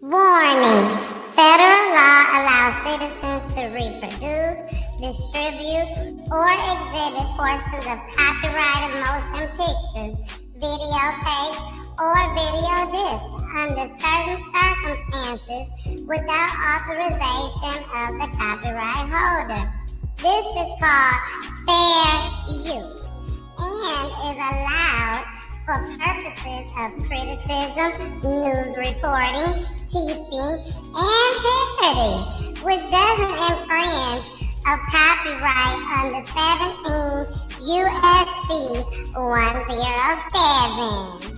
Warning. Federal law allows citizens to reproduce, distribute, or exhibit portions of copyrighted motion pictures, videotapes, or video discs under certain circumstances without authorization of the copyright holder. This is called fair use and is allowed for purposes of criticism, news reporting, teaching, and parody, which doesn't infringe of copyright under 17 U.S.C. 107.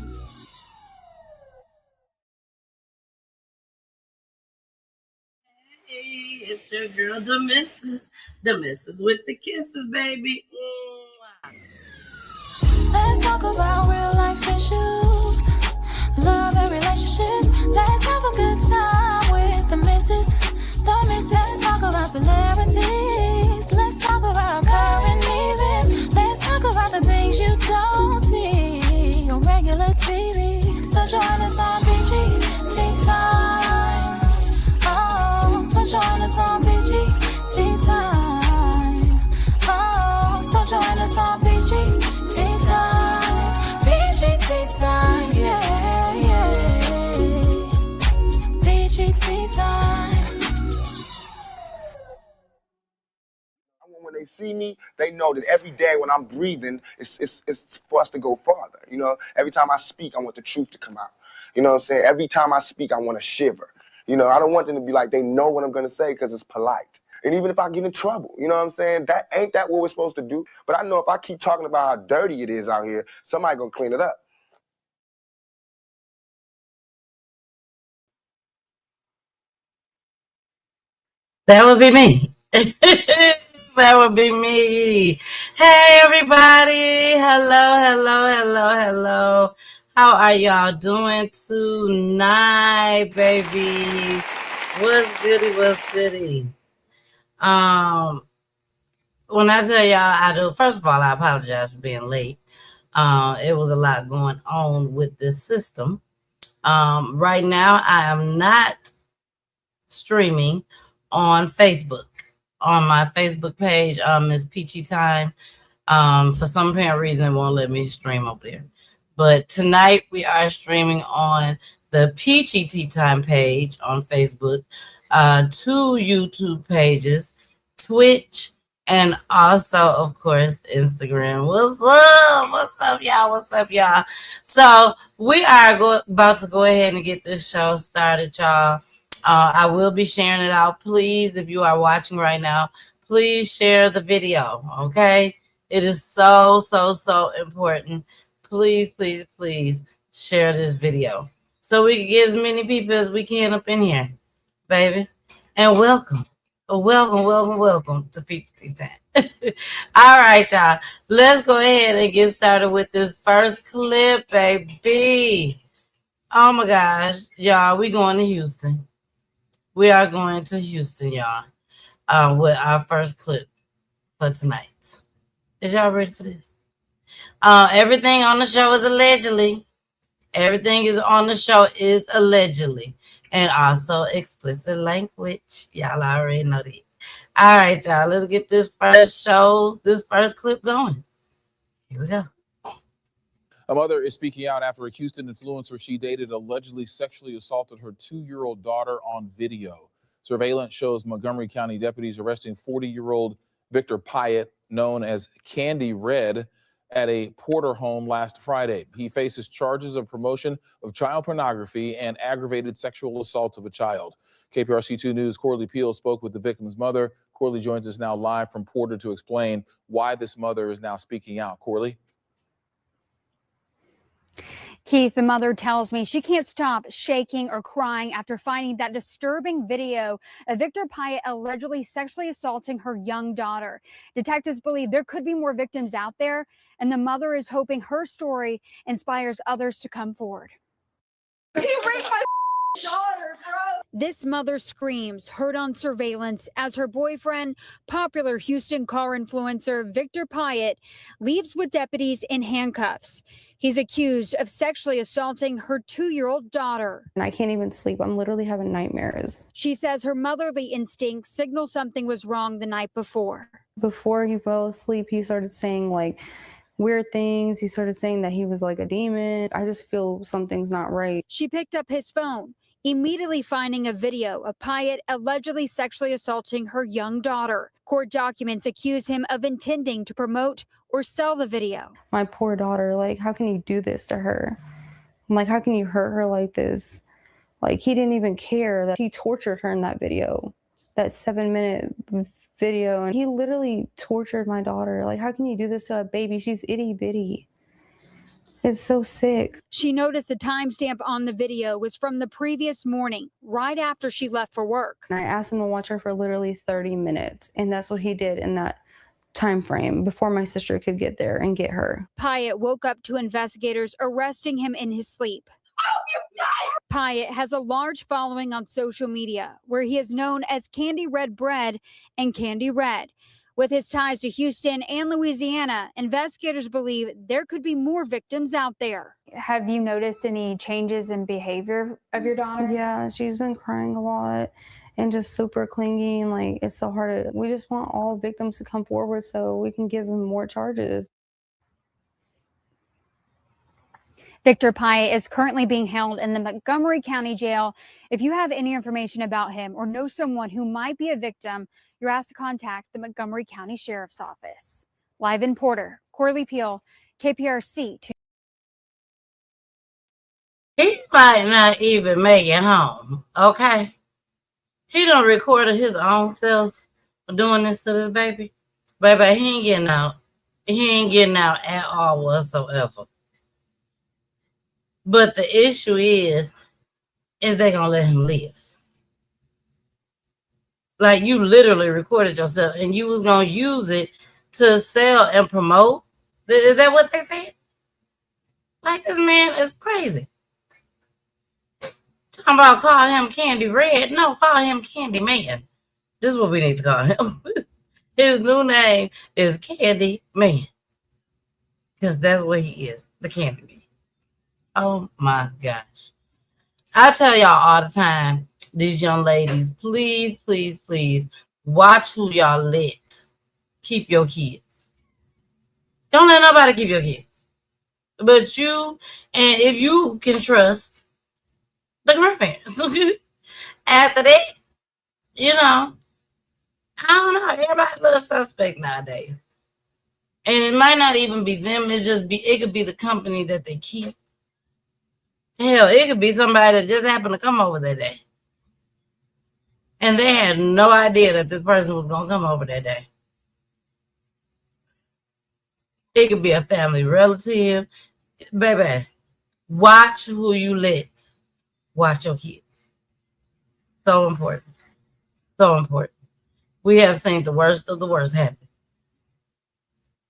Hey, it's your girl, the missus with the kisses, baby. Let's talk about real life issues, love and relationships. Let's have a good time with the missus. Let's talk about celebrities. Let's talk about current events. Let's talk about the things you don't see on regular TV. So join us on PEACHY Tea Time. Oh, so join us on PEACHY Tea Time. Oh, so join us on PEACHY Tea Time. PEACHY Tea Time. Yeah, yeah. PEACHY Tea Time. When they see me, they know that every day when I'm breathing, it's for us to go farther. You know, every time I speak, I want the truth to come out. You know what I'm saying? Every time I speak, I want to shiver. You know, I don't want them to be like, they know what I'm going to say because it's polite. And even if I get in trouble, you know what I'm saying? That ain't that what we're supposed to do. But I know if I keep talking about how dirty it is out here, somebody going to clean it up. That would be me. That would be me. Hey, everybody. Hello. How are y'all doing tonight, baby? What's goody? When I tell y'all I do, first of all, I apologize for being late. It was a lot going on with this system. Right now, I am not streaming on Facebook. On my Facebook page, is Peachy Time. For some apparent reason, it won't let me stream over there. But tonight we are streaming on the Peachy Tea Time page on Facebook, 2 YouTube pages, Twitch, and also, of course, Instagram. What's up, y'all? So we are about to go ahead and get this show started, y'all. I will be sharing it out. Please, if you are watching right now, please share the video, okay? It is so important. Please share this video so we can get as many people as we can up in here, baby. And welcome to Peachy Tea Time. All right, y'all. Let's go ahead and get started with this first clip, baby. Oh my gosh, y'all, we going to Houston. We are going to Houston, y'all, with our first clip for tonight. Is y'all ready for this? Everything on the show is allegedly. Everything is on the show is allegedly. And also explicit language. Y'all already know that. All right, y'all. Let's get this first clip going. Here we go. A mother is speaking out after a Houston influencer she dated allegedly sexually assaulted her 2-year-old daughter on video. Surveillance shows Montgomery County deputies arresting 40-year-old Victor Pyatt, known as Candy Red, at a Porter home last Friday. He faces charges of promotion of child pornography and aggravated sexual assault of a child. KPRC2 News' Corley Peel spoke with the victim's mother. Corley joins us now live from Porter to explain why this mother is now speaking out. Corley? Keith, the mother, tells me she can't stop shaking or crying after finding that disturbing video of Victor Pyatt allegedly sexually assaulting her young daughter. Detectives believe there could be more victims out there, and the mother is hoping her story inspires others to come forward. He raped my daughter, bro. This mother screams, heard on surveillance, as her boyfriend, popular Houston car influencer Victor Pyatt, leaves with deputies in handcuffs. He's accused of sexually assaulting her 2-year-old daughter. And I can't even sleep. I'm literally having nightmares. She says her motherly instincts signal something was wrong the night before. Before he fell asleep, he started saying like weird things. He started saying that he was like a demon. I just feel something's not right. She picked up his phone, immediately finding a video of Pyatt allegedly sexually assaulting her young daughter. Court documents accuse him of intending to promote or sell the video. My poor daughter, like, how can you do this to her? I'm like, how can you hurt her like this? Like, he didn't even care that he tortured her in that video, that 7-minute video. And he literally tortured my daughter. Like, how can you do this to a baby? She's itty bitty. It's so sick. She noticed the timestamp on the video was from the previous morning, right after she left for work. And I asked him to watch her for literally 30 minutes. And that's what he did in that time frame before my sister could get there and get her. Pyatt woke up to investigators arresting him in his sleep. Pyatt has a large following on social media, where he is known as Candy Red Bread and Candy Red. With his ties to Houston and Louisiana, investigators believe there could be more victims out there. Have you noticed any changes in behavior of your daughter? Yeah, she's been crying a lot and just super clingy. And like, it's so hard. We just want all victims to come forward so we can give them more charges. Victor Pyatt is currently being held in the Montgomery County Jail. If you have any information about him or know someone who might be a victim, you're asked to contact the Montgomery County Sheriff's Office. Live in Porter, Corley Peel, KPRC. He might not even make it home, okay? He done recorded his own self doing this to this baby. Baby, he ain't getting out. He ain't getting out at all whatsoever. But the issue is they gonna let him live. Like, you literally recorded yourself and you was gonna use it to sell and promote. Is that what they said? Like, this man is crazy. Talking about call him Candy Red. No, call him Candy Man. This is what we need to call him. His new name is Candy Man. Because that's what he is, the Candy Man. Oh my gosh. I tell y'all all the time, these young ladies, please, please, please watch who y'all let keep your kids. Don't let nobody keep your kids. But you, and if you can trust the grandparents. After that, you know, I don't know. Everybody a little suspect nowadays. And it might not even be them. It could be the company that they keep. Hell, it could be somebody that just happened to come over that day. And they had no idea that this person was going to come over that day. It could be a family relative. Baby, watch who you let watch your kids. So important. So important. We have seen the worst of the worst happen.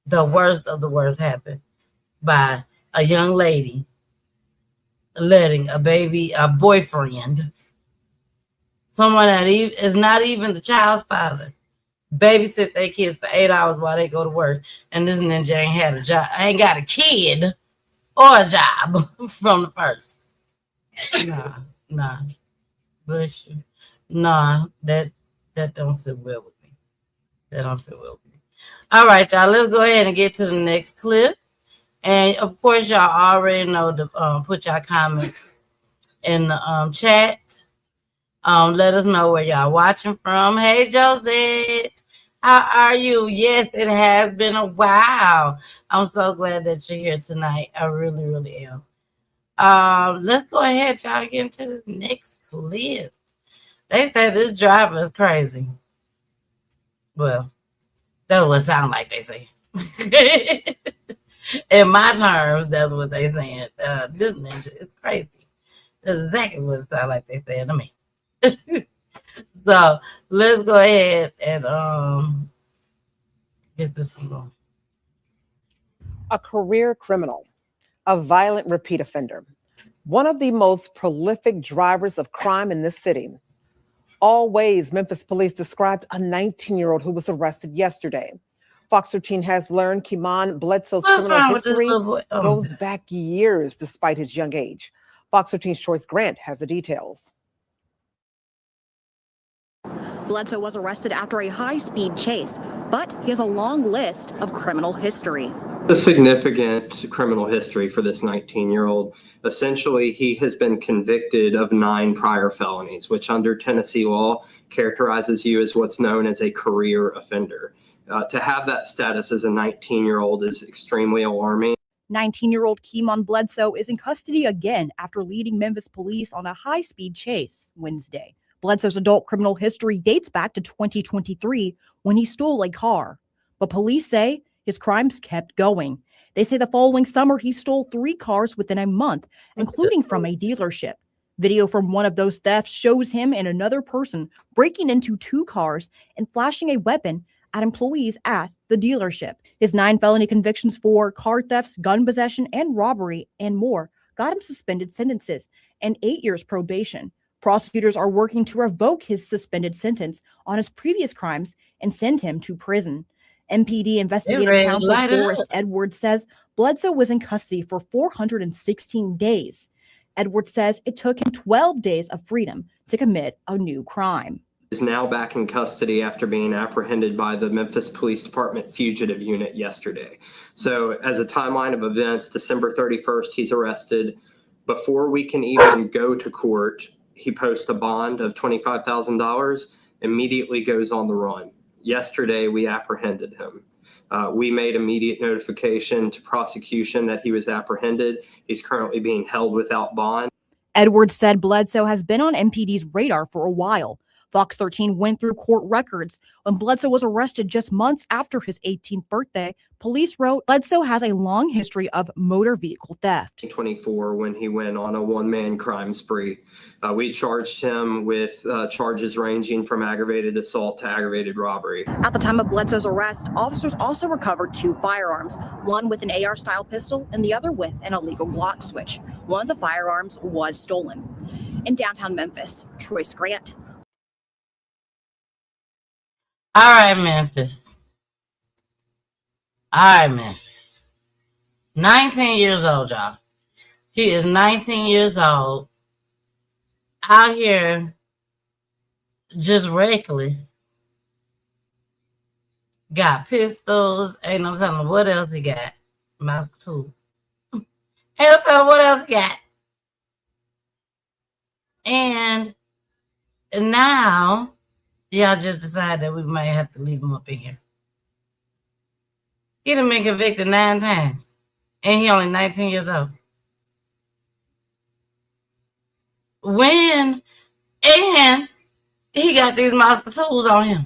The worst of the worst happen by a young lady letting a boyfriend, someone that is not even the child's father, babysit their kids for 8 hours while they go to work. And this ninja ain't had a job, ain't got a kid or a job from the first. Nah. Bless you. Nah, that don't sit well with me. That don't sit well with me. All right, y'all, let's go ahead and get to the next clip. And of course, y'all already know to put y'all comments in the chat. Let us know where y'all watching from. Hey, Josette, how are you? Yes, it has been a while. I'm so glad that you're here tonight. I really, really am. Let's go ahead, y'all, get into this next clip. They say this driver is crazy. Well, that's what it sounds like they say. In my terms, that's what they saying. This ninja is crazy. That's exactly what it sounds like they saying to me. So let's go ahead and get this one going. A career criminal, a violent repeat offender, one of the most prolific drivers of crime in this city. all ways Memphis police described a 19-year-old who was arrested yesterday. Fox 13 has learned Kimon Bledsoe's What's criminal wrong with this history little boy? Oh, goes back years despite his young age. Fox 13's Choice Grant has the details. Bledsoe was arrested after a high-speed chase, but he has a long list of criminal history. A significant criminal history for this 19-year-old. Essentially, he has been convicted of 9 prior felonies, which under Tennessee law characterizes you as what's known as a career offender. To have that status as a 19-year-old is extremely alarming. 19-year-old Kimon Bledsoe is in custody again after leading Memphis police on a high-speed chase Wednesday. Bledsoe's adult criminal history dates back to 2023 when he stole a car. But police say his crimes kept going. They say the following summer he stole 3 cars within a month, including from a dealership. Video from one of those thefts shows him and another person breaking into 2 cars and flashing a weapon at employees at the dealership. His 9 felony convictions for car thefts, gun possession, and robbery, and more got him suspended sentences and 8 years probation. Prosecutors are working to revoke his suspended sentence on his previous crimes and send him to prison. MPD Investigative Counsel Forrest Edwards says Bledsoe was in custody for 416 days. Edwards says it took him 12 days of freedom to commit a new crime. Is now back in custody after being apprehended by the Memphis Police Department Fugitive Unit yesterday. So as a timeline of events, December 31st, he's arrested. Before we can even go to court, he posts a bond of $25,000, immediately goes on the run. Yesterday, we apprehended him. We made immediate notification to prosecution that he was apprehended. He's currently being held without bond. Edwards said Bledsoe has been on MPD's radar for a while. Fox 13 went through court records. When Bledsoe was arrested just months after his 18th birthday, police wrote Bledsoe has a long history of motor vehicle theft. 24 when he went on a one-man crime spree. We charged him with charges ranging from aggravated assault to aggravated robbery. At the time of Bledsoe's arrest, officers also recovered 2 firearms, one with an AR-style pistol and the other with an illegal Glock switch. One of the firearms was stolen. In downtown Memphis, Choice Grant. all right, Memphis. All right, Memphis. 19 years old, y'all. He is 19 years old. Out here, just reckless. Got pistols. Ain't no telling what else he got. Mouse too. Ain't no telling what else he got. And now, y'all just decided that we might have to leave him up in here. He done been convicted 9 times. And he only 19 years old. And he got these mosquitoes on him.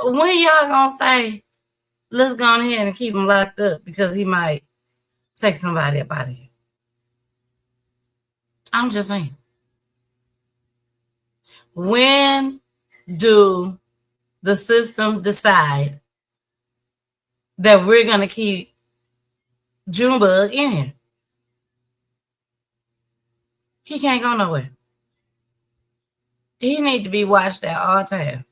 When y'all gonna say, let's go ahead and keep him locked up because he might take somebody up out of here? I'm just saying. When do the system decide that we're going to keep Junebug in here? He can't go nowhere. He need to be watched at all times.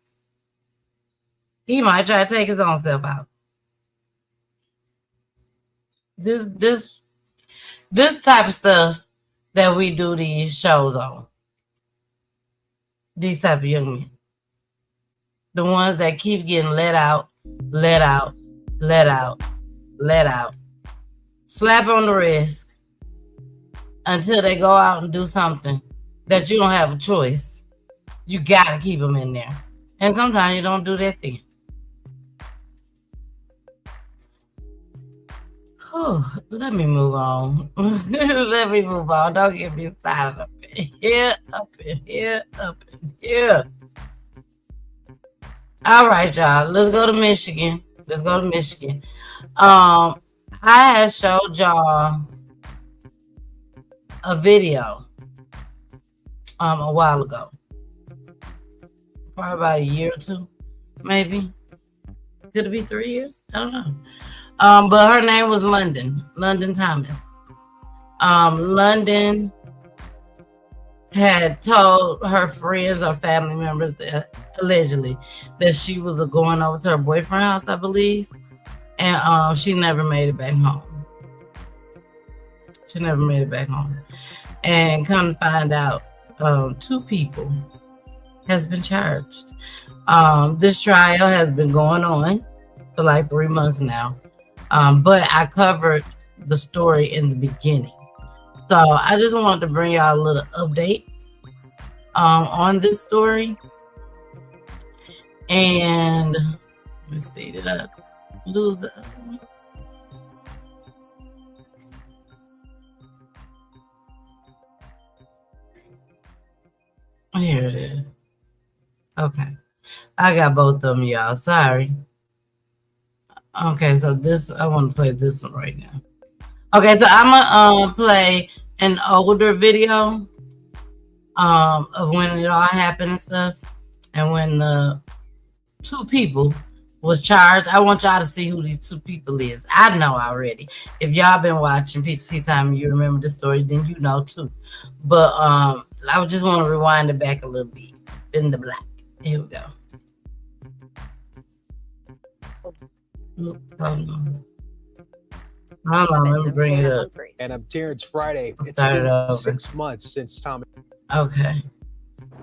He might try to take his own stuff out. This type of stuff that we do these shows on. These type of young men. The ones that keep getting let out. Slap on the wrist until they go out and do something that you don't have a choice. You gotta keep them in there. And sometimes you don't do that thing. Let me move on. Let me move on. Don't get me started up in here. All right, y'all. Let's go to Michigan. I had showed y'all a video a while ago. Probably about a year or 2, maybe. Could it be 3 years? I don't know. But her name was London Thomas. London had told her friends or family members that allegedly that she was going over to her boyfriend's house, I believe, and she never made it back home. She never made it back home, and come to find out, 2 people has been charged. This trial has been going on for like 3 months now, but I covered the story in the beginning. So I just wanted to bring y'all a little update on this story. And let me see, did I lose the other one? Here it is. Okay. I got both of them, y'all. Sorry. Okay, so this, I want to play this one right now. Okay, so I'm gonna play an older video of when it all happened and stuff, and when the 2 people was charged. I want y'all to see who these 2 people is. I know already. If y'all been watching PEACHY Time, you remember the story, then you know too. But I just want to rewind it back a little bit. In the black. Here we go. Hold on, let me bring it up. And I'm Terrence Friday. Let's It's start it been over. 6 months since Thomas. Okay.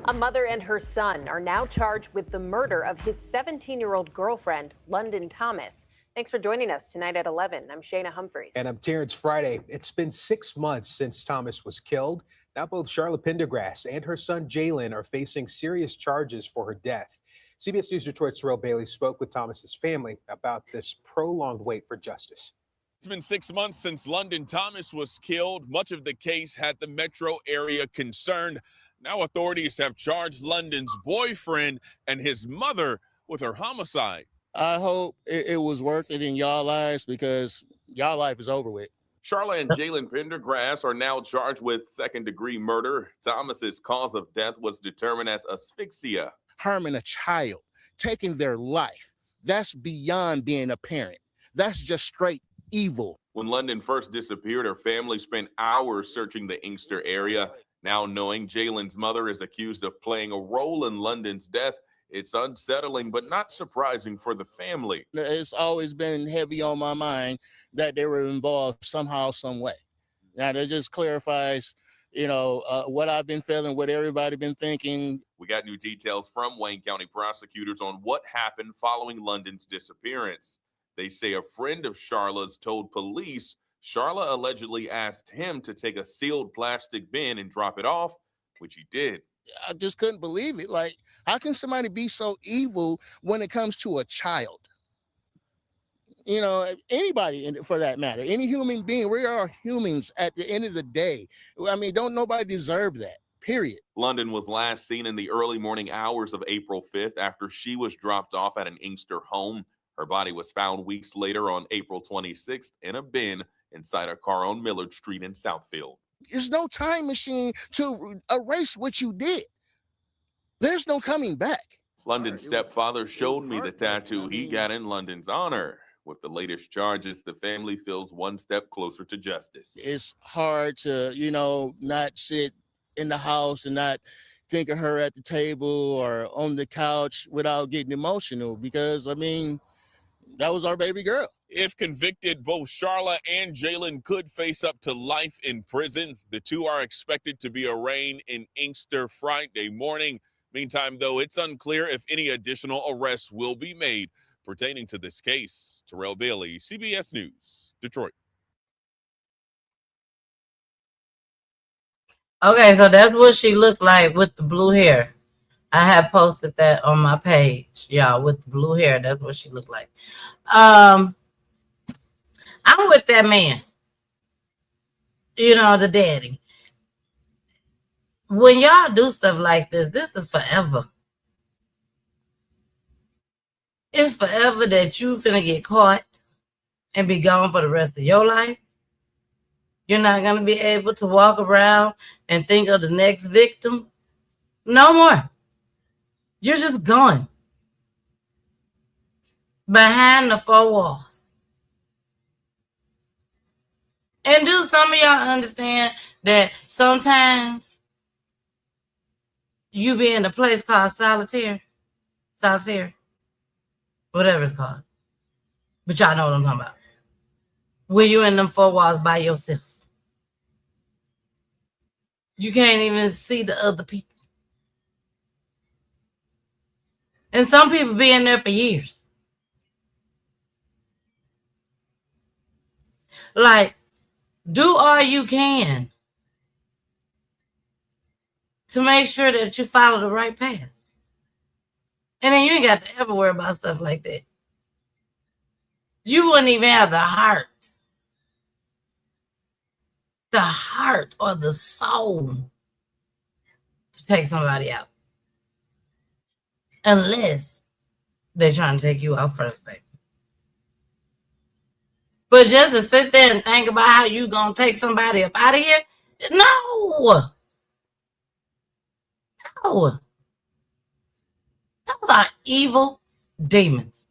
A mother and her son are now charged with the murder of his 17-year-old girlfriend, London Thomas. Thanks for joining us tonight at 11. I'm Shayna Humphreys. And I'm Terrence Friday. It's been 6 months since Thomas was killed. Now both Charlotte Pendergrass and her son Jalen are facing serious charges for her death. CBS News Detroit's Terrell Bailey spoke with Thomas's family about this prolonged wait for justice. It's been 6 months since London Thomas was killed. Much of the case had the metro area concerned. Now authorities have charged London's boyfriend and his mother with her homicide. I hope it was worth it in y'all lives, because y'all life is over with. Charlotte and Jalen Pendergrass are now charged with second-degree murder. Thomas's cause of death was determined as asphyxia. Harming a child, taking their life, that's beyond being a parent. That's just straight evil. When London first disappeared, her family spent hours searching the Inkster area. Now knowing Jalen's mother is accused of playing a role in London's death, it's unsettling but not surprising for the family. It's always been heavy on my mind that they were involved somehow, some way. Now that just clarifies, what I've been feeling, what everybody been thinking. We got new details from Wayne County prosecutors on what happened following London's disappearance. They say a friend of Charla's told police Charla allegedly asked him to take a sealed plastic bin and drop it off, which he did. I just couldn't believe it. Like, how can somebody be so evil when it comes to a child? Anybody for that matter, any human being, we are humans at the end of the day. I mean, don't nobody deserve that, period. London was last seen in the early morning hours of April 5th after she was dropped off at an Inkster home. Her body was found weeks later on April 26th in a bin inside a car on Millard Street in Southfield. There's no time machine to erase what you did. There's no coming back. London's stepfather showed me the tattoo he got in London's honor. With the latest charges, the family feels one step closer to justice. It's hard to, not sit in the house and not think of her at the table or on the couch without getting emotional, because, that was our baby girl. If convicted, both Charla and Jalen could face up to life in prison. The 2 are expected to be arraigned in Inkster Friday morning. Meantime, though, it's unclear if any additional arrests will be made pertaining to this case. Terrell Bailey, CBS News, Detroit. Okay, so that's what she looked like with the blue hair. I have posted that on my page, y'all, with the blue hair. That's what she looked like. I'm with that man. The daddy. When y'all do stuff like this is forever. It's forever that you finna get caught and be gone for the rest of your life. You're not gonna be able to walk around and think of the next victim. No more. You're just gone. Behind the 4 walls. And do some of y'all understand that sometimes you be in a place called solitaire, whatever it's called. But y'all know what I'm talking about. When you in them four walls by yourself. You can't even see the other people. And some people be in there for years. Like, do all you can to make sure that you follow the right path. And then you ain't got to ever worry about stuff like that. You wouldn't even have the heart or the soul to take somebody out. Unless they're trying to take you out first, baby. But just to sit there and think about how you gonna take somebody up out of here, no. Those are evil demons.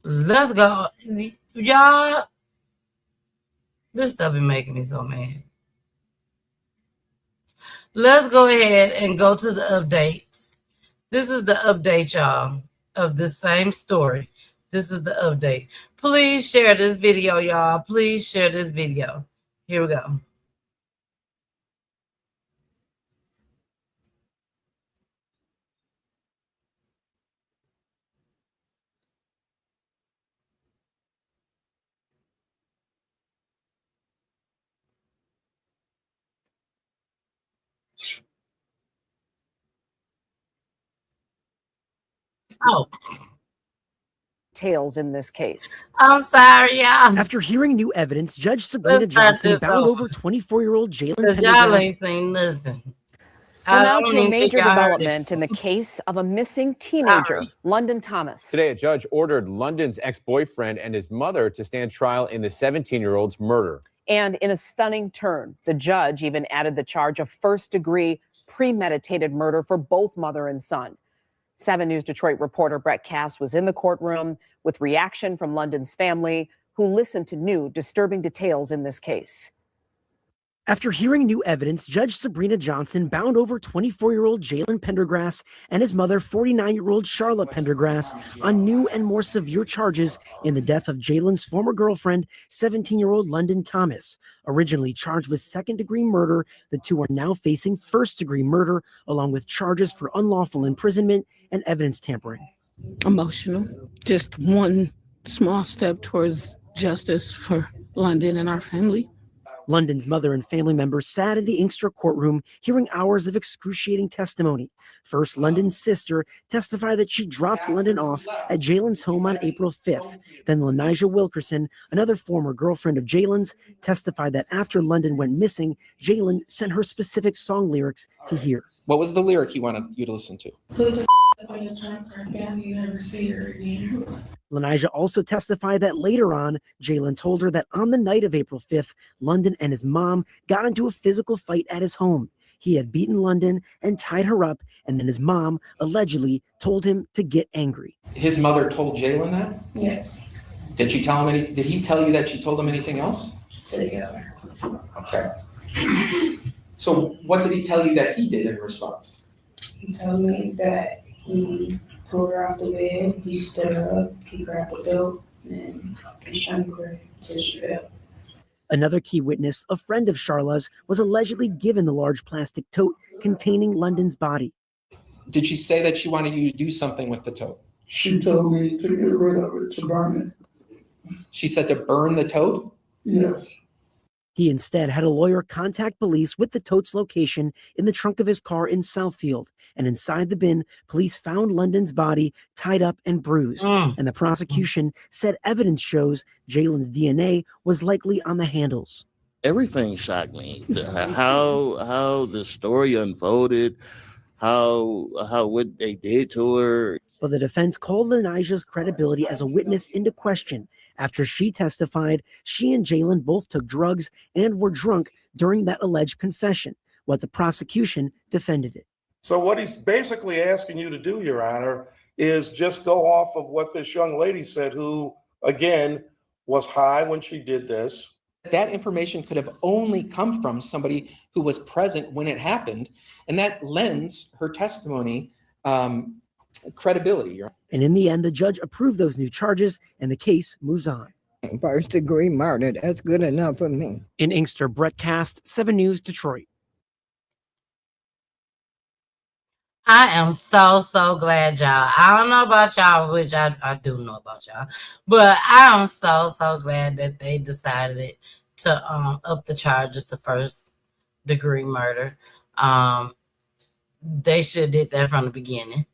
Let's go. Y'all, this stuff be making me so mad. Let's go ahead and go to the update. This is the update, y'all, of this same story. This is the update. Please share this video, y'all. Please share this video. Here we go. Oh. Tails in this case. I'm sorry, y'all. After hearing new evidence, Judge Sabrina Johnson bound over 24-year-old Jalen Because y'all ain't seen nothing. Well, now to a major development in the case of a missing teenager, London Thomas. Today, a judge ordered London's ex-boyfriend and his mother to stand trial in the 17-year-old's murder. And in a stunning turn, the judge even added the charge of first-degree premeditated murder for both mother and son. 7 News Detroit reporter Brett Cass was in the courtroom with reaction from London's family, who listened to new disturbing details in this case. After hearing new evidence, Judge Sabrina Johnson bound over 24-year-old Jalen Pendergrass and his mother, 49-year-old Charlotte Pendergrass, on new and more severe charges in the death of Jalen's former girlfriend, 17-year-old London Thomas. Originally charged with second-degree murder, the two are now facing first-degree murder, along with charges for unlawful imprisonment and evidence tampering. Emotional. Just one small step towards justice for London and our family. London's mother and family members sat in the Inkster courtroom hearing hours of excruciating testimony. First, London's sister testified that she dropped London off at Jalen's home on April 5th. Then Lanijah Wilkerson, another former girlfriend of Jalen's, testified that after London went missing, Jalen sent her specific song lyrics to hear. What was the lyric he wanted you to listen to? Put the on your trunk card down, you never see her again. Lanijah also testified that later on, Jalen told her that on the night of April 5th, London and his mom got into a physical fight at his home. He had beaten London and tied her up, and then his mom allegedly told him to get angry. His mother told Jalen that? Yes. Did she tell him anything? Did he tell you that she told him anything else? Together. Okay. So what did he tell you that he did in response? He told me that he pulled her off the bed, he stood her up, he grabbed the belt, and he strangled her until she fell. Another key witness, a friend of Charla's, was allegedly given the large plastic tote containing London's body. Did she say that she wanted you to do something with the tote? She told me to get rid of it, to burn it. She said to burn the tote? Yes. He instead had a lawyer contact police with the tote's location in the trunk of his car in Southfield. And inside the bin, police found London's body tied up and bruised. And the prosecution said evidence shows Jalen's DNA was likely on the handles. Everything shocked me. How the story unfolded, how what they did to her. But the defense called Lanijah's credibility as a witness into question after she testified she and Jalen both took drugs and were drunk during that alleged confession, what the prosecution defended it. So what he's basically asking you to do, Your Honor, is just go off of what this young lady said, who, again, was high when she did this, That information could have only come from somebody who was present when it happened, and that lends her testimony credibility. And in the end, the judge approved those new charges and the case moves on. First degree murder, that's good enough for me. In Inkster, Brett Cast, 7 News, Detroit. I am so glad, y'all. I don't know about y'all, which I do know about y'all, but I am so glad that they decided to up the charges to first degree murder. They should have did that from the beginning.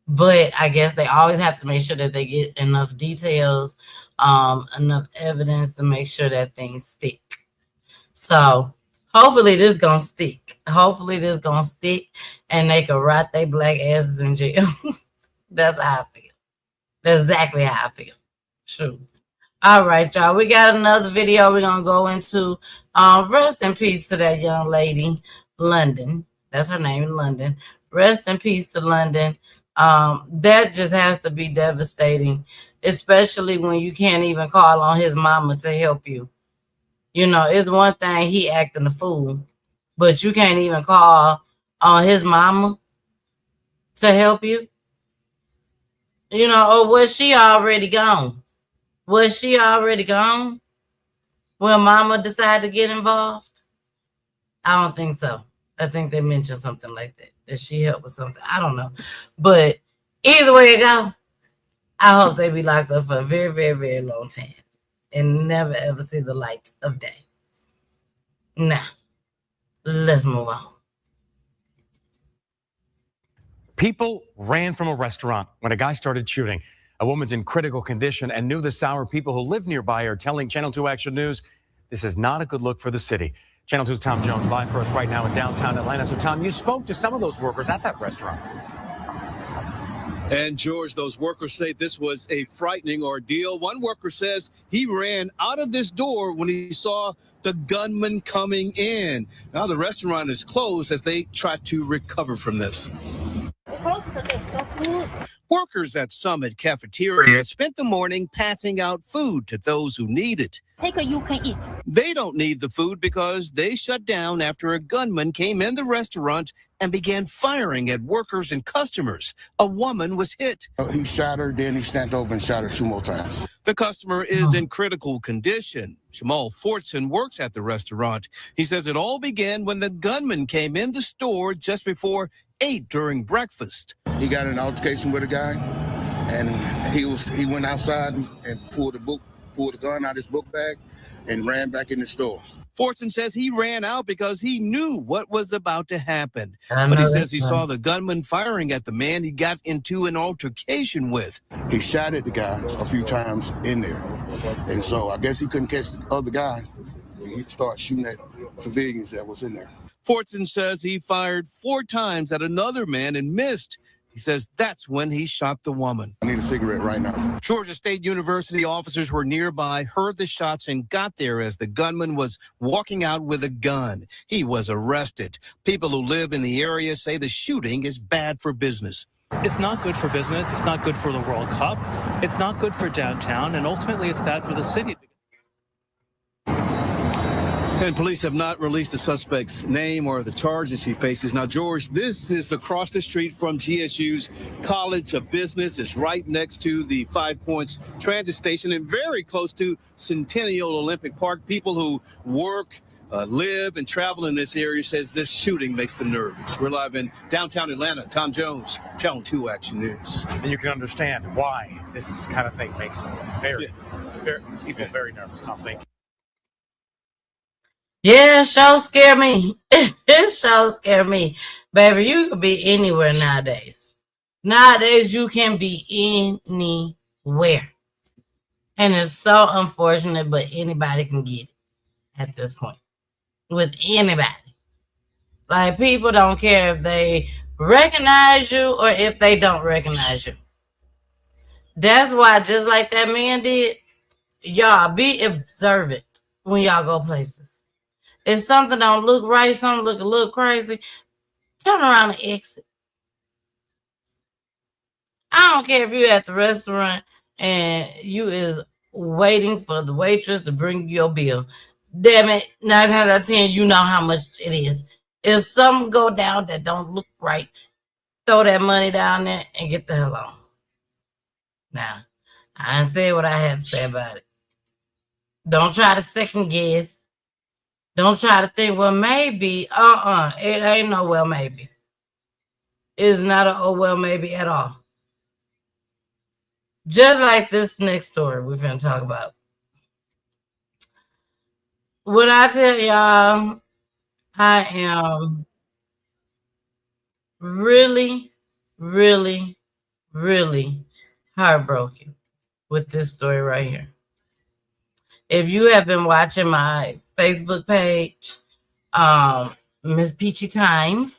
But I guess they always have to make sure that they get enough details, enough evidence to make sure that things stick. So hopefully this gonna stick. Hopefully this gonna stick and they can rot their black asses in jail. That's how I feel. That's exactly how I feel. True. All right, y'all. We got another video we're gonna go into. Rest in peace to that young lady, London. That's her name, London. Rest in peace to London. That just has to be devastating, especially when you can't even call on his mama to help you. You know, it's one thing he acting a fool, but you can't even call on his mama to help you. You know, or was she already gone? Was she already gone when mama decided to get involved? I don't think so. I think they mentioned something like that she helped with something. I don't know. But either way it go, I hope they be locked up for a very long time and never ever see the light of day. Now, let's move on. People ran from a restaurant when a guy started shooting. A woman's in critical condition and knew this hour. People who live nearby are telling Channel 2 Action News this is not a good look for the city. Channel 2's Tom Jones live for us right now in downtown Atlanta. So, Tom, you spoke to some of those workers at that restaurant. And, George, those workers say this was a frightening ordeal. One worker says he ran out of this door when he saw the gunman coming in. Now the restaurant is closed as they try to recover from this. Workers at Summit Cafeteria spent the morning passing out food to those who need it. You can eat. They don't need the food because they shut down after a gunman came in the restaurant and began firing at workers and customers. A woman was hit. He shot her, then he stand over and shot her 2 more times. The customer is in critical condition. Jamal Fortson works at the restaurant. He says it all began when the gunman came in the store just before 8 during breakfast. He got in an altercation with a guy, and he went outside and pulled the gun out of his book bag and ran back in the store. Fortson says he ran out because he knew what was about to happen. But he says he saw the gunman firing at the man he got into an altercation with. He shot at the guy a few times in there. And so I guess he couldn't catch the other guy. He started shooting at civilians that was in there. Fortson says he fired 4 times at another man and missed. He says that's when he shot the woman. I need a cigarette right now. Georgia State University officers were nearby, heard the shots, and got there as the gunman was walking out with a gun. He was arrested. People who live in the area say the shooting is bad for business. It's not good for business. It's not good for the World Cup. It's not good for downtown. And ultimately, it's bad for the city. And police have not released the suspect's name or the charges he faces. Now, George, this is across the street from GSU's College of Business. It's right next to the 5 Points transit station and very close to Centennial Olympic Park. People who work, live, and travel in this area says this shooting makes them nervous. We're live in downtown Atlanta. Tom Jones, Channel 2 Action News. And you can understand why this kind of thing makes people very nervous, Tom. Thank you. Yeah, show scare me. It show scare me. Baby, you could be anywhere nowadays. Nowadays, you can be anywhere. And it's so unfortunate, but anybody can get it at this point. With anybody. Like, people don't care if they recognize you or if they don't recognize you. That's why, just like that man did, y'all be observant when y'all go places. If something don't look right, something look a little crazy, turn around and exit. I don't care if you're at the restaurant and you is waiting for the waitress to bring you your bill. Damn it, 9 times out of 10, you know how much it is. If something go down that don't look right, throw that money down there and get the hell on. Now, I didn't say what I had to say about it. Don't try to second guess. Don't try to think, well, maybe. It ain't no well, maybe. It's not a oh, well, maybe at all. Just like this next story we're going to talk about. When I tell y'all, I am really, really, really heartbroken with this story right here. If you have been watching my Facebook page, Miss Peachy TYME,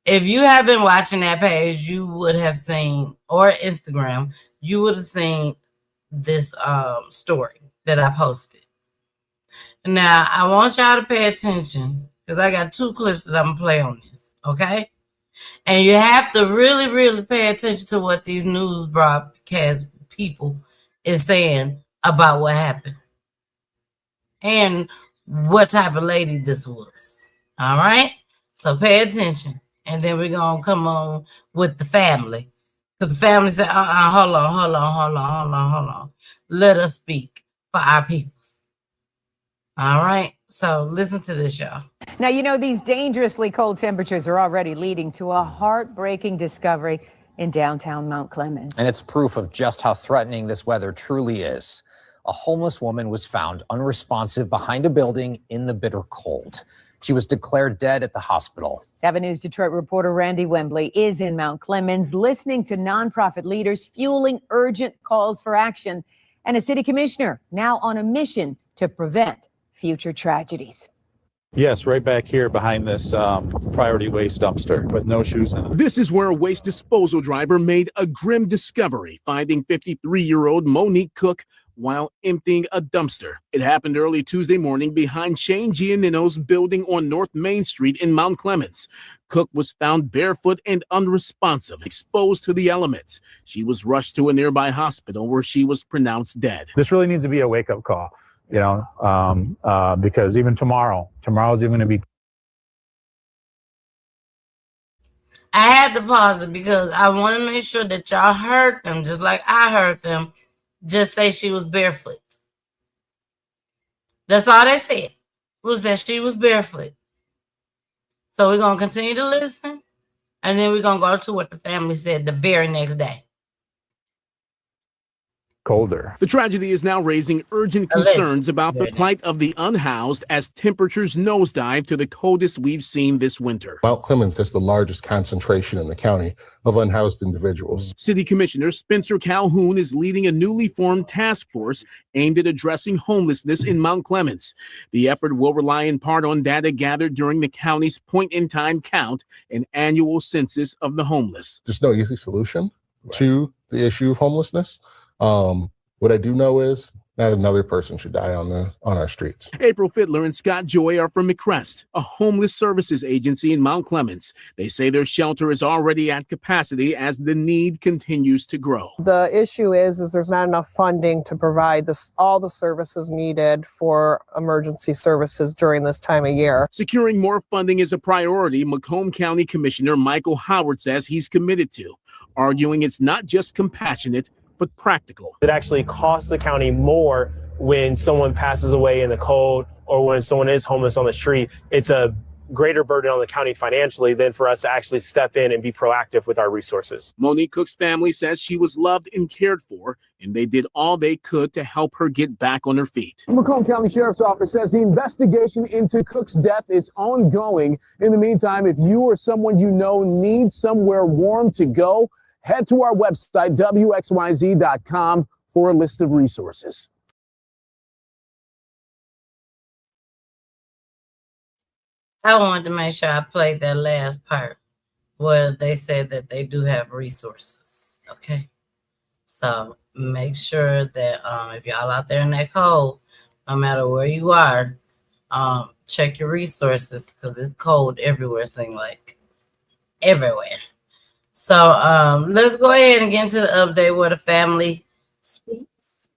if you have been watching that page, you would have seen, or Instagram, you would have seen this story that I posted. Now, I want y'all to pay attention because I got 2 clips that I'm going to play on this, okay? And you have to really, really pay attention to what these news broadcast people is saying about what happened and what type of lady this was. All right? So pay attention. And then we're going to come on with the family. Because the family said, hold on. Let us speak for our peoples. All right? So listen to this, y'all. Now, you know, these dangerously cold temperatures are already leading to a heartbreaking discovery in downtown Mount Clemens. And it's proof of just how threatening this weather truly is. A homeless woman was found unresponsive behind a building in the bitter cold. She was declared dead at the hospital. 7 News Detroit reporter Randy Wembley is in Mount Clemens listening to nonprofit leaders fueling urgent calls for action, and a city commissioner now on a mission to prevent future tragedies. Yes, right back here behind this priority waste dumpster with no shoes in it. This is where a waste disposal driver made a grim discovery, finding 53-year-old Monique Cook while emptying a dumpster. It happened early Tuesday morning behind Shane Giannino's building on North Main Street in Mount Clemens. Cook was found barefoot and unresponsive, exposed to the elements. She was rushed to a nearby hospital where she was pronounced dead. This really needs to be a wake-up call, you know, because even tomorrow's even going to be. I had to pause it because I want to make sure that y'all heard them just like I heard them just say she was barefoot. That's all they said, was that she was barefoot. So we're going to continue to listen, and then we're going to go to what the family said the very next day. Colder. The tragedy is now raising urgent concerns about the plight of the unhoused as temperatures nosedive to the coldest we've seen this winter. Mount Clemens has the largest concentration in the county of unhoused individuals. City Commissioner Spencer Calhoun is leading a newly formed task force aimed at addressing homelessness in Mount Clemens. The effort will rely in part on data gathered during the county's point-in-time count and annual census of the homeless. There's no easy solution to the issue of homelessness. What I do know is not another person should die on our streets. April Fittler and Scott Joy are from McCrest, a homeless services agency in Mount Clemens. They say their shelter is already at capacity as the need continues to grow. The issue is there's not enough funding to provide all the services needed for emergency services during this time of year. Securing more funding is a priority, Macomb County Commissioner Michael Howard says he's committed to, arguing it's not just compassionate, but practical. It actually costs the county more when someone passes away in the cold or when someone is homeless on the street. It's a greater burden on the county financially than for us to actually step in and be proactive with our resources. Monique Cook's family says she was loved and cared for, and they did all they could to help her get back on her feet. The Macomb County Sheriff's Office says the investigation into Cook's death is ongoing. In the meantime, if you or someone you know needs somewhere warm to go, head to our website, WXYZ.com, for a list of resources. I wanted to make sure I played that last part where they said that they do have resources. Okay. So make sure that if y'all out there in that cold, no matter where you are, check your resources because it's cold everywhere, seems like. Everywhere. So let's go ahead and get into the update where the family speaks.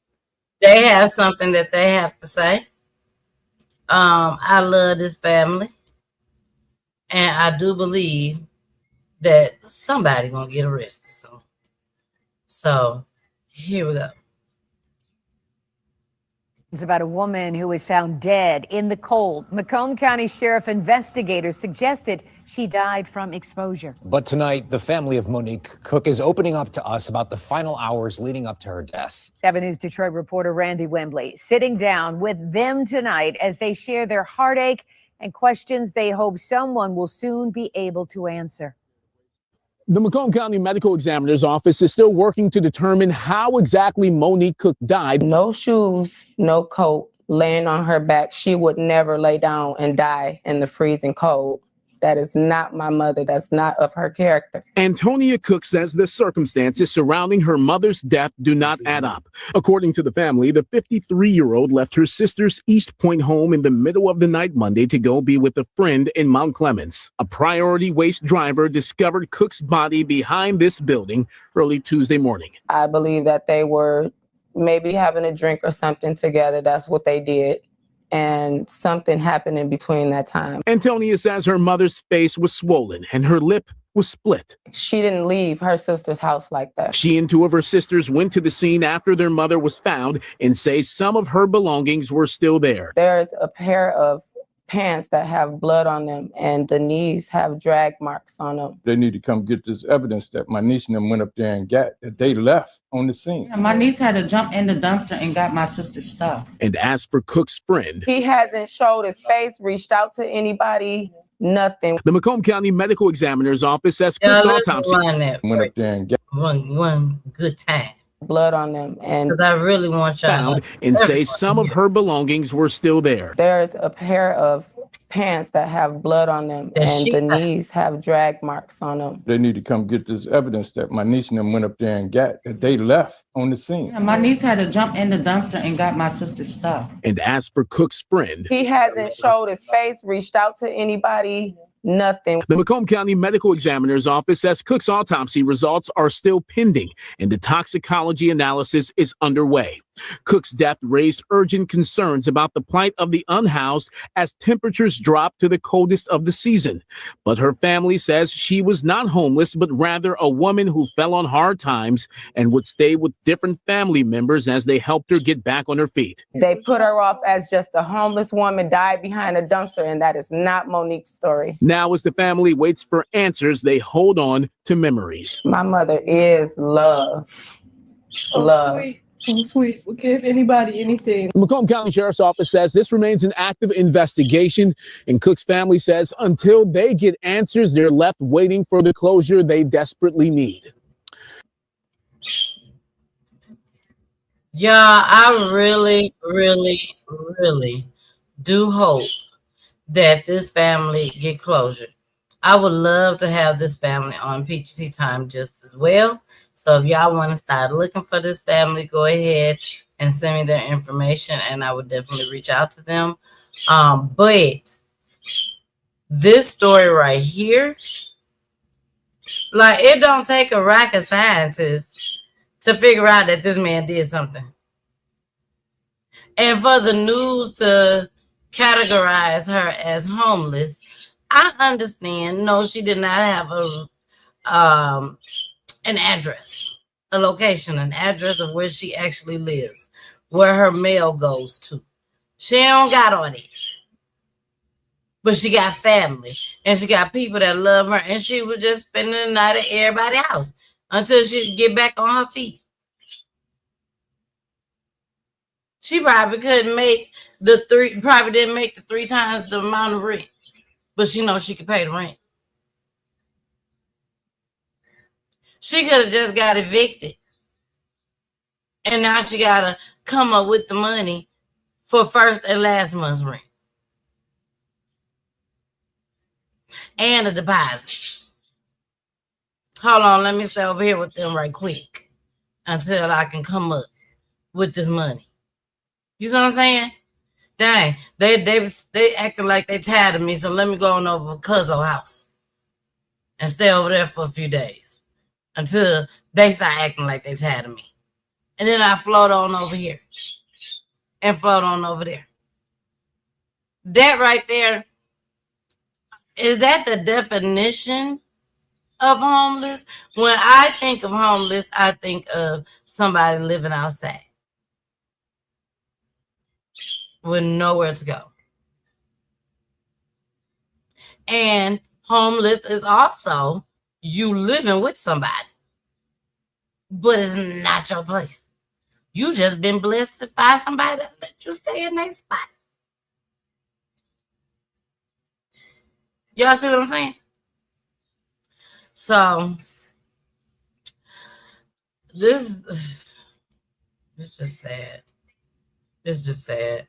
They have something that they have to say. I love this family, and I do believe that somebody gonna get arrested soon. So here we go. It's about a woman who was found dead in the cold. Macomb County Sheriff investigators suggested she died from exposure. But tonight, the family of Monique Cook is opening up to us about the final hours leading up to her death. 7 News Detroit reporter Randy Wembley sitting down with them tonight as they share their heartache and questions they hope someone will soon be able to answer. The Macomb County Medical Examiner's Office is still working to determine how exactly Monique Cook died. No shoes, no coat, laying on her back. She would never lay down and die in the freezing cold. That is not my mother. That's not of her character. Antonia Cook says the circumstances surrounding her mother's death do not add up. According to the family, the 53-year-old left her sister's East Point home in the middle of the night Monday to go be with a friend in Mount Clemens. A priority waste driver discovered Cook's body behind this building early Tuesday morning. I believe that they were maybe having a drink or something together. That's what they did. And something happened in between that time. Antonia says her mother's face was swollen and her lip was split. She didn't leave her sister's house like that. She and two of her sisters went to the scene after their mother was found and say some of her belongings were still there. There's a pair of pants that have blood on them and the knees have drag marks on them. They need to come get this evidence that my niece and them went up there and got, that they left on the scene. My niece had to jump in the dumpster and got my sister's stuff. And as for Cook's friend, he hasn't showed his face, reached out to anybody, nothing. The Macomb County Medical Examiner's Office says Cook's autopsy went up there and got one good time. Blood on them, and because I really want y'all found and say some of her belongings were still there. There's a pair of pants that have blood on them and the knees have drag marks on them. They need to come get this evidence that my niece and them went up there and got, that they left on the scene. My niece had to jump in the dumpster and got my sister's stuff. And as for Cook's friend, he hasn't showed his face, reached out to anybody, nothing. The Macomb County Medical Examiner's Office says Cook's autopsy results are still pending and the toxicology analysis is underway. Cook's death raised urgent concerns about the plight of the unhoused as temperatures dropped to the coldest of the season. But her family says she was not homeless, but rather a woman who fell on hard times and would stay with different family members as they helped her get back on her feet. They put her off as just a homeless woman died behind a dumpster, and that is not Monique's story. Now, as the family waits for answers, they hold on to memories. My mother is love. Love. Sweet. So sweet. We'll give anybody anything. The Macomb County Sheriff's Office says this remains an active investigation, and Cook's family says until they get answers, they're left waiting for the closure they desperately need. Yeah, I really, really, really do hope that this family get closure. I would love to have this family on PEACHY Time just as well. So if y'all want to start looking for this family, go ahead and send me their information and I would definitely reach out to them. But this story right here, like it don't take a rocket scientist to figure out that this man did something. And for the news to categorize her as homeless, I understand. No, she did not have an address, a location, an address of where she actually lives, where her mail goes to. She don't got all that. But she got family and she got people that love her, and she was just spending the night at everybody's house until she get back on her feet. She probably couldn't make didn't make the 3 times the amount of rent, but she knows she could pay the rent. She could have just got evicted. And now she got to come up with the money for first and last month's rent. And a deposit. Hold on, let me stay over here with them right quick until I can come up with this money. You see what I'm saying? Dang, they acting like they tired of me, so let me go on over to Cuzzo's house and stay over there for a few days until they start acting like they tired of me. And then I float on over here. and float on over there. That right there, is that the definition of homeless? When I think of homeless, I think of somebody living outside with nowhere to go. And homeless is also you living with somebody, but it's not your place. You just been blessed to find somebody that let you stay in that spot. Y'all see what I'm saying? So this it's just sad. It's just sad.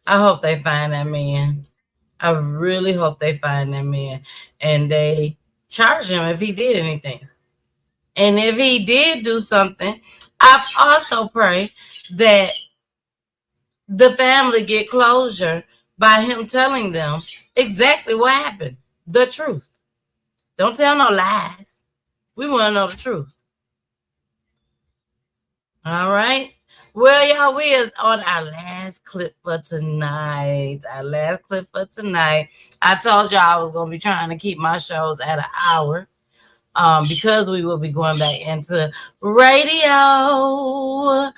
I hope they find that man. I really hope they find that man and they charge him if he did anything. And if he did do something, I also pray that the family get closure by him telling them exactly what happened. The truth. Don't tell no lies. We want to know the truth. All right. Well, y'all, we is on our last clip for tonight. I told y'all I was going to be trying to keep my shows at an hour because we will be going back into radio.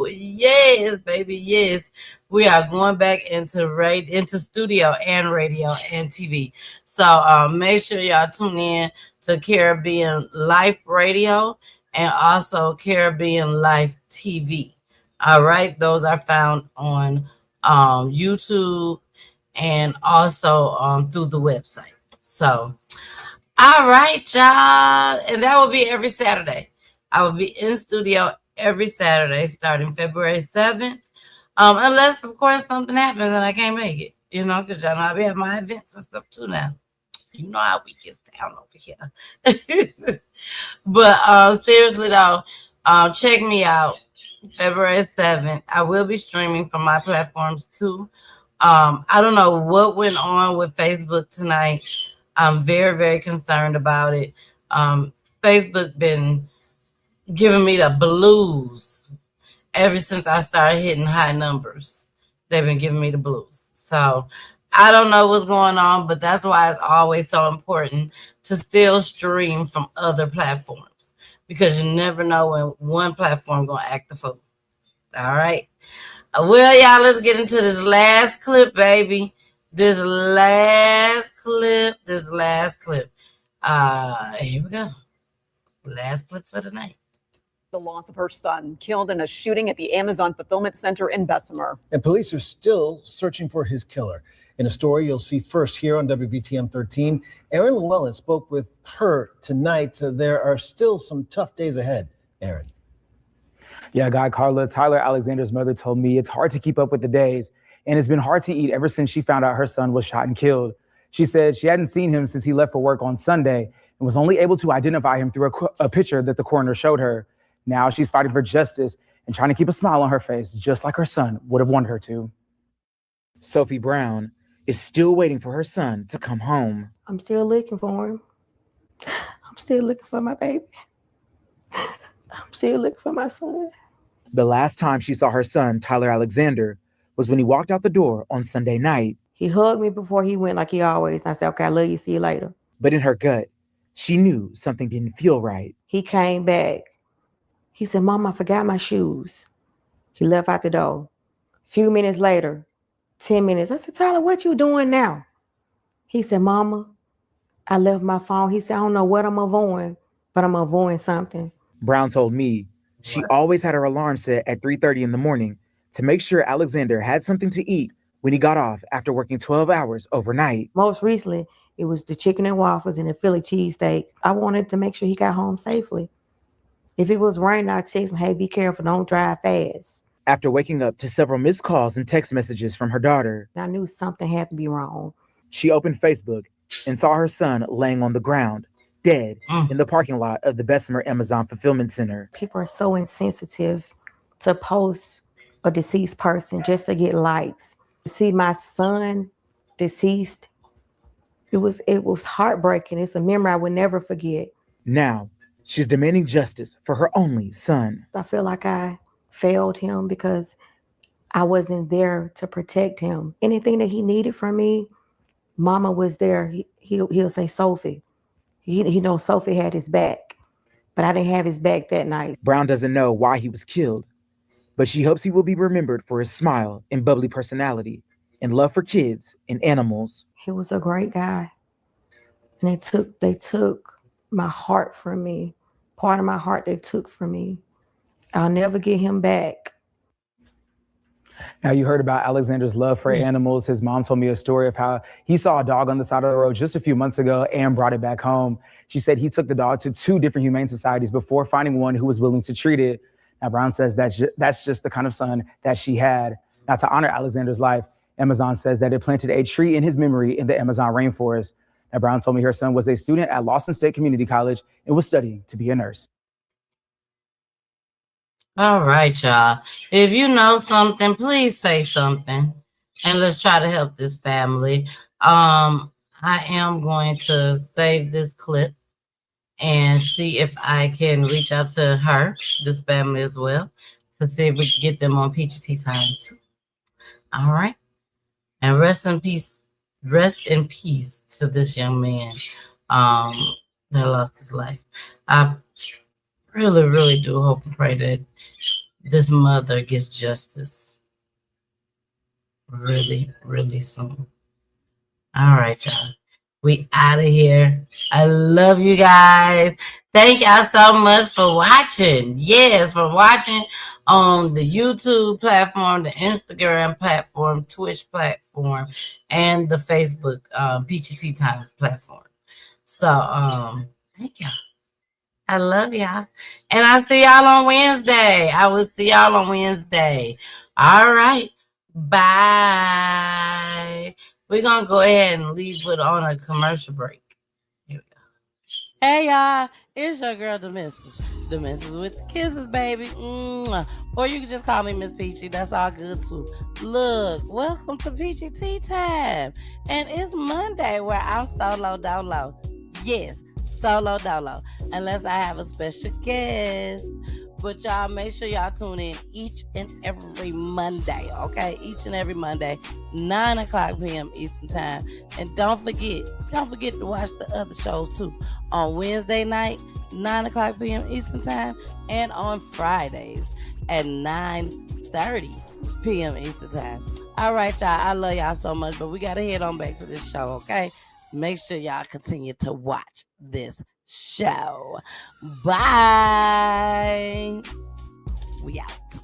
Yes, baby, yes. We are going back into studio and radio and TV. So make sure y'all tune in to Caribbean Life Radio and also Caribbean Life TV. All right. Those are found on YouTube and also through the website. So, all right, y'all. And that will be every Saturday. I will be in studio every Saturday starting February 7th. Unless, of course, something happens and I can't make it. You know, because y'all know I be having my events and stuff too now. You know how we get down over here. But seriously though, check me out February 7th. I will be streaming from my platforms too. I don't know what went on with Facebook tonight. I'm very, very concerned about it. Facebook been giving me the blues ever since I started hitting high numbers. They've been giving me the blues. So I don't know what's going on, but that's why it's always so important to still stream from other platforms because you never know when one platform gonna act the fool. All right. Well, y'all, let's get into this last clip, baby. This last clip. Here we go. Last clip for the night. The loss of her son, killed in a shooting at the Amazon fulfillment center in Bessemer. And police are still searching for his killer. In a story you'll see first here on WVTM 13, Erin Llewellyn spoke with her tonight. There are still some tough days ahead. Erin. Yeah, Guy, Carla, Tyler Alexander's mother told me it's hard to keep up with the days, and it's been hard to eat ever since she found out her son was shot and killed. She said she hadn't seen him since he left for work on Sunday and was only able to identify him through a picture that the coroner showed her. Now she's fighting for justice and trying to keep a smile on her face, just like her son would have wanted her to. Sophie Brown is still waiting for her son to come home. I'm still looking for him. I'm still looking for my baby. I'm still looking for my son. The last time she saw her son, Tyler Alexander, was when he walked out the door on Sunday night. He hugged me before he went like he always. And I said, okay, I love you, see you later. But in her gut, she knew something didn't feel right. He came back. He said, Mom, I forgot my shoes. He left out the door. A few minutes later, 10 minutes. I said, Tyler, what you doing now? He said, Mama, I left my phone. He said, I don't know what I'm avoiding, but I'm avoiding something. Brown told me she always had her alarm set at 3:30 in the morning to make sure Alexander had something to eat when he got off after working 12 hours overnight. Most recently, it was the chicken and waffles and the Philly cheesesteak. I wanted to make sure he got home safely. If it was raining, I'd text him, hey, be careful, don't drive fast. After waking up to several missed calls and text messages from her daughter, I knew something had to be wrong. She opened Facebook and saw her son laying on the ground, dead, in the parking lot of the Bessemer Amazon Fulfillment Center. People are so insensitive to post a deceased person just to get likes. To see my son deceased, it was heartbreaking. It's a memory I would never forget. Now, she's demanding justice for her only son. I feel like I failed him because I wasn't there to protect him. Anything that he needed from me, Mama was there. He'll say, Sophie. He knows Sophie had his back, but I didn't have his back that night. Brown doesn't know why he was killed, but she hopes he will be remembered for his smile and bubbly personality and love for kids and animals. He was a great guy. And they took my heart from me. Part of my heart they took from me. I'll never get him back. Now, you heard about Alexander's love for animals. His mom told me a story of how he saw a dog on the side of the road just a few months ago and brought it back home. She said he took the dog to 2 different humane societies before finding one who was willing to treat it. Now, Brown says that's just the kind of son that she had. Now, to honor Alexander's life, Amazon says that it planted a tree in his memory in the Amazon rainforest. Now, Brown told me her son was a student at Lawson State Community College and was studying to be a nurse. All right, y'all. If you know something, please say something, and let's try to help this family. I am going to save this clip and see if I can reach out to her, this family as well, to see if we can get them on Peachy Tea Time too. All right. And rest in peace to this young man that lost his life. I really, really do hope and pray that this mother gets justice really, really soon. All right, y'all. We out of here. I love you guys. Thank y'all so much for watching. Yes, for watching on the YouTube platform, the Instagram platform, Twitch platform, and the Facebook Peachy Tea Time platform. So thank y'all. I love y'all. And I'll see y'all on Wednesday. I will see y'all on Wednesday. All right. Bye. We're going to go ahead and leave it on a commercial break. Here we go. Hey, y'all. It's your girl, Demensis. Demensis with kisses, baby. Mwah. Or you can just call me Miss Peachy. That's all good, too. Look, welcome to Peachy Tea Time. And it's Monday where I'm solo dolo. Yes, solo dolo. Unless I have a special guest. But y'all make sure y'all tune in each and every Monday, okay? Each and every Monday, 9 o'clock p.m. Eastern Time. And don't forget to watch the other shows too. On Wednesday night, 9 o'clock p.m. Eastern Time. And on Fridays at 9:30 p.m. Eastern Time. All right, y'all. I love y'all so much, but we got to head on back to this show, okay? Make sure y'all continue to watch this show. Bye. We out.